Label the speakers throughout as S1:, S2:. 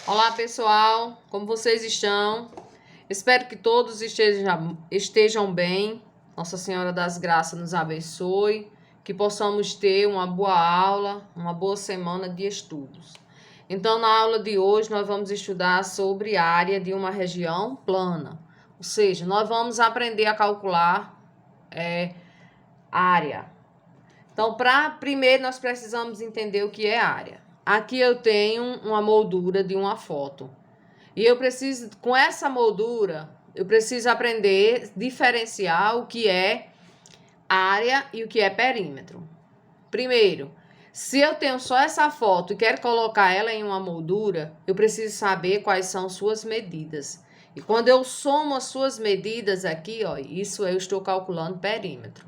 S1: Olá pessoal, como vocês estão? Espero que todos estejam bem. Nossa Senhora das Graças nos abençoe, que possamos ter uma boa aula, uma boa semana de estudos. Então, na aula de hoje, nós vamos estudar sobre a área de uma região plana. Ou seja, nós vamos aprender a calcular área. Então, primeiro, nós precisamos entender o que é área. Aqui eu tenho uma moldura de uma foto. E eu preciso, com essa moldura, eu preciso aprender a diferenciar o que é área e o que é perímetro. Primeiro, se eu tenho só essa foto e quero colocar ela em uma moldura, eu preciso saber quais são suas medidas. E quando eu somo as suas medidas aqui, ó, isso eu estou calculando perímetro.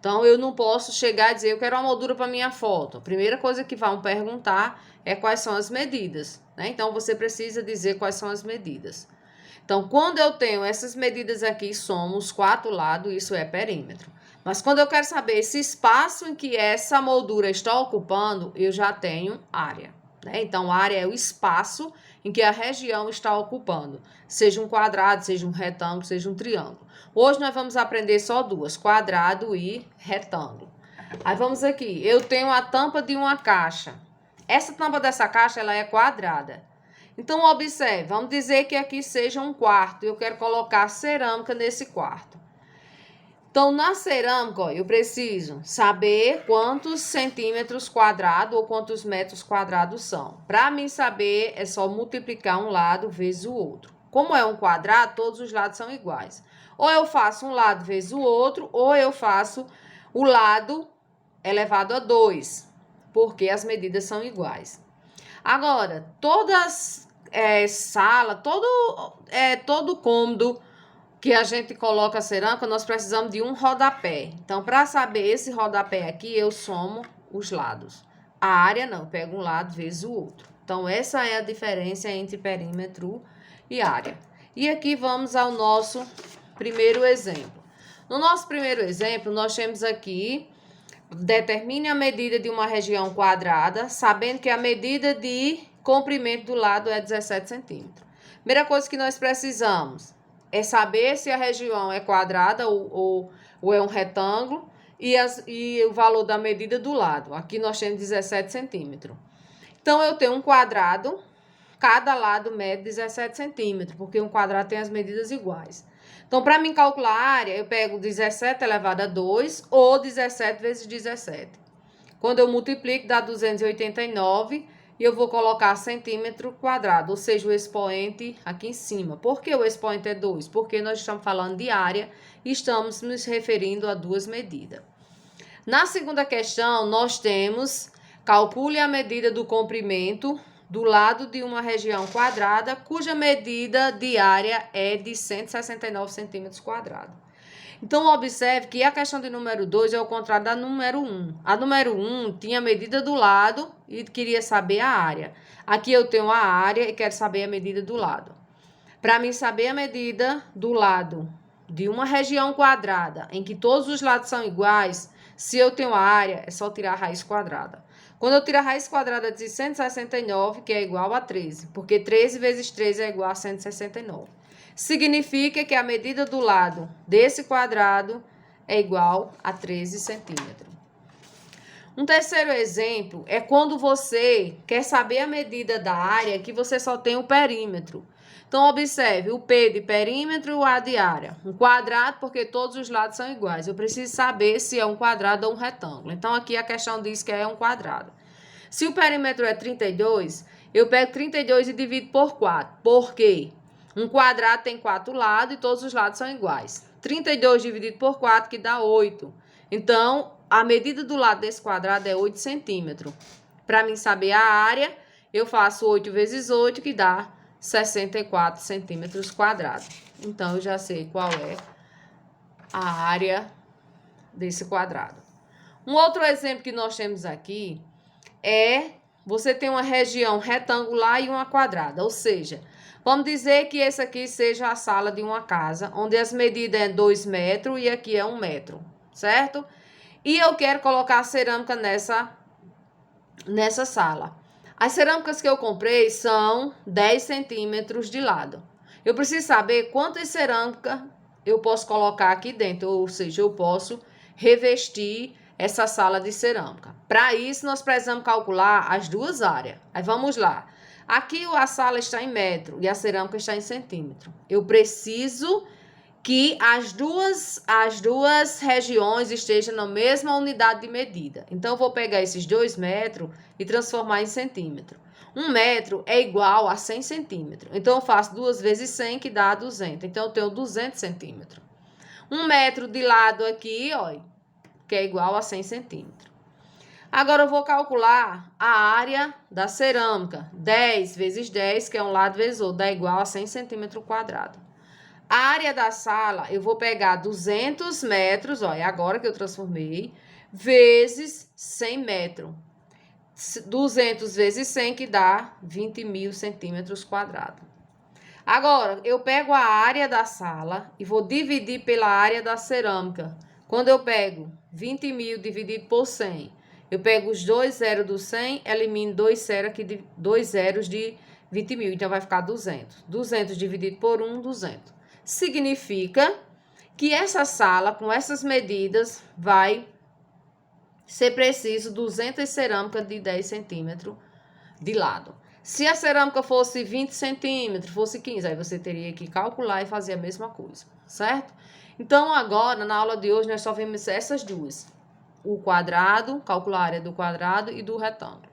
S1: Então, eu não posso chegar e dizer, eu quero uma moldura para minha foto. A primeira coisa que vão perguntar é quais são as medidas, né? Então, você precisa dizer quais são as medidas. Então, quando eu tenho essas medidas aqui, somo os quatro lados, isso é perímetro. Mas quando eu quero saber esse espaço em que essa moldura está ocupando, eu já tenho área, né? Então, área é o espaço em que a região está ocupando, seja um quadrado, seja um retângulo, seja um triângulo. Hoje nós vamos aprender só duas, quadrado e retângulo. Aí vamos aqui, eu tenho a tampa de uma caixa. Essa tampa dessa caixa, ela é quadrada. Então, observe, vamos dizer que aqui seja um quarto, eu quero colocar cerâmica nesse quarto. Então, na cerâmica, ó, eu preciso saber quantos centímetros quadrados ou quantos metros quadrados são. Para mim saber, é só multiplicar um lado vezes o outro. Como é um quadrado, todos os lados são iguais. Ou eu faço um lado vezes o outro, ou eu faço o lado elevado a 2, porque as medidas são iguais. Agora, todas sala, todo cômodo que a gente coloca a cerâmica, nós precisamos de um rodapé. Então, para saber esse rodapé aqui, eu somo os lados. A área não, eu pego um lado vezes o outro. Então, essa é a diferença entre perímetro e área. E aqui vamos ao nosso primeiro exemplo. No nosso primeiro exemplo, nós temos aqui, determine a medida de uma região quadrada, sabendo que a medida de comprimento do lado é 17 centímetros. Primeira coisa que nós precisamos é saber se a região é quadrada ou é um retângulo e o valor da medida do lado. Aqui nós temos 17 centímetros. Então, eu tenho um quadrado, cada lado mede 17 centímetros, porque um quadrado tem as medidas iguais. Então, para mim calcular a área, eu pego 17 elevado a 2 ou 17 vezes 17. Quando eu multiplico, dá 289 e eu vou colocar centímetro quadrado, ou seja, o expoente aqui em cima. Por que o expoente é 2? Porque nós estamos falando de área e estamos nos referindo a duas medidas. Na segunda questão, nós temos, calcule a medida do comprimento do lado de uma região quadrada, cuja medida de área é de 169 centímetros quadrados. Então, observe que a questão de número 2 é o contrário da número 1. A número 1 tinha a medida do lado e queria saber a área. Aqui eu tenho a área e quero saber a medida do lado. Para mim saber a medida do lado de uma região quadrada, em que todos os lados são iguais, se eu tenho a área, é só tirar a raiz quadrada. Quando eu tiro a raiz quadrada de 169, que é igual a 13, porque 13 vezes 13 é igual a 169. Significa que a medida do lado desse quadrado é igual a 13 centímetros. Um terceiro exemplo é quando você quer saber a medida da área que você só tem o perímetro. Então, observe, o P de perímetro e o A de área. Um quadrado, porque todos os lados são iguais. Eu preciso saber se é um quadrado ou um retângulo. Então, aqui a questão diz que é um quadrado. Se o perímetro é 32, eu pego 32 e divido por 4. Por quê? Um quadrado tem 4 lados e todos os lados são iguais. 32 dividido por 4, que dá 8. Então, a medida do lado desse quadrado é 8 centímetros. Para mim saber a área, eu faço 8 vezes 8, que dá 64 centímetros quadrados. Então, eu já sei qual é a área desse quadrado. Um outro exemplo que nós temos aqui é, você tem uma região retangular e uma quadrada, ou seja, vamos dizer que esse aqui seja a sala de uma casa, onde as medidas é 2 metros e aqui é 1 metro, certo? E eu quero colocar a cerâmica nessa sala. As cerâmicas que eu comprei são 10 centímetros de lado. Eu preciso saber quantas cerâmicas eu posso colocar aqui dentro, ou seja, eu posso revestir essa sala de cerâmica. Para isso, nós precisamos calcular as duas áreas. Aí vamos lá. Aqui a sala está em metro e a cerâmica está em centímetro. Eu preciso que as duas regiões estejam na mesma unidade de medida. Então, eu vou pegar esses 2 metros e transformar em centímetro. 1 metro é igual a 100 centímetros. Então, eu faço 2 vezes 100, que dá 200. Então, eu tenho 200 centímetros. 1 metro de lado aqui, ó, que é igual a 100 centímetros. Agora, eu vou calcular a área da cerâmica. 10 vezes 10, que é um lado vezes outro, dá igual a 100 centímetros quadrados. A área da sala, eu vou pegar 200 metros, ó, é agora que eu transformei, vezes 100 metros. 200 vezes 100, que dá 20.000 centímetros quadrados. Agora, eu pego a área da sala e vou dividir pela área da cerâmica. Quando eu pego 20.000 dividido por 100, eu pego os 2 zeros do 100, elimino 2 zeros de 20.000, então vai ficar 200. 200 dividido por 1, 200. Significa que essa sala, com essas medidas, vai ser preciso 200 cerâmicas de 10 centímetros de lado. Se a cerâmica fosse 20 centímetros, fosse 15, aí você teria que calcular e fazer a mesma coisa, certo? Então, agora, na aula de hoje, nós só vimos essas duas. O quadrado, calcular a área do quadrado e do retângulo.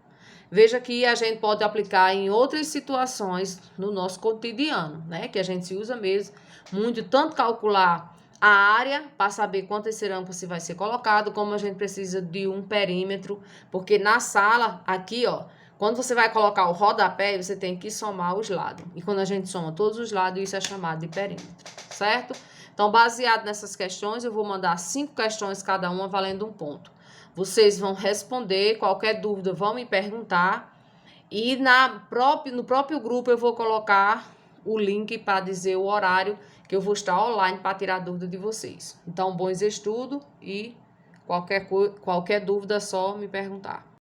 S1: Veja que a gente pode aplicar em outras situações no nosso cotidiano, né? Que a gente se usa mesmo muito, tanto calcular a área para saber quantas cerâmicas vai ser colocado, como a gente precisa de um perímetro, porque na sala, aqui, ó, quando você vai colocar o rodapé, você tem que somar os lados. E quando a gente soma todos os lados, isso é chamado de perímetro, certo? Então, baseado nessas questões, eu vou mandar 5 questões cada uma valendo um ponto. Vocês vão responder, qualquer dúvida vão me perguntar. E no próprio grupo eu vou colocar o link para dizer o horário que eu vou estar online para tirar dúvida de vocês. Então, bons estudos e qualquer dúvida é só me perguntar.